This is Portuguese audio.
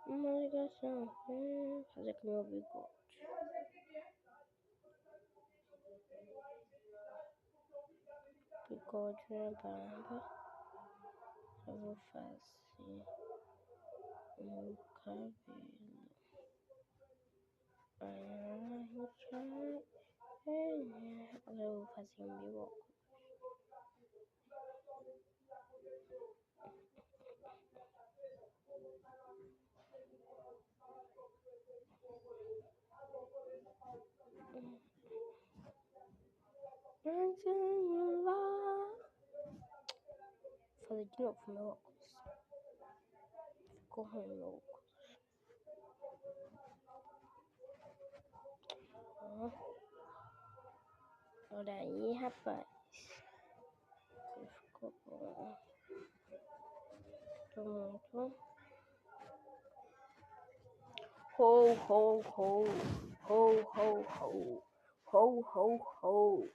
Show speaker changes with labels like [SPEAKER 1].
[SPEAKER 1] Uma ligação. Fazer aqui meu bigode. Bigode na barba. Eu vou fazer o meu cabelo. Agora eu vou fazer o meu óculos. Vou fazer de novo meu óculos. Ficou ruim meu óculos. Olha aí, rapaz. Ficou bom. Tô muito. Ho, ho, ho. Ho, ho, ho. Ho, ho, ho.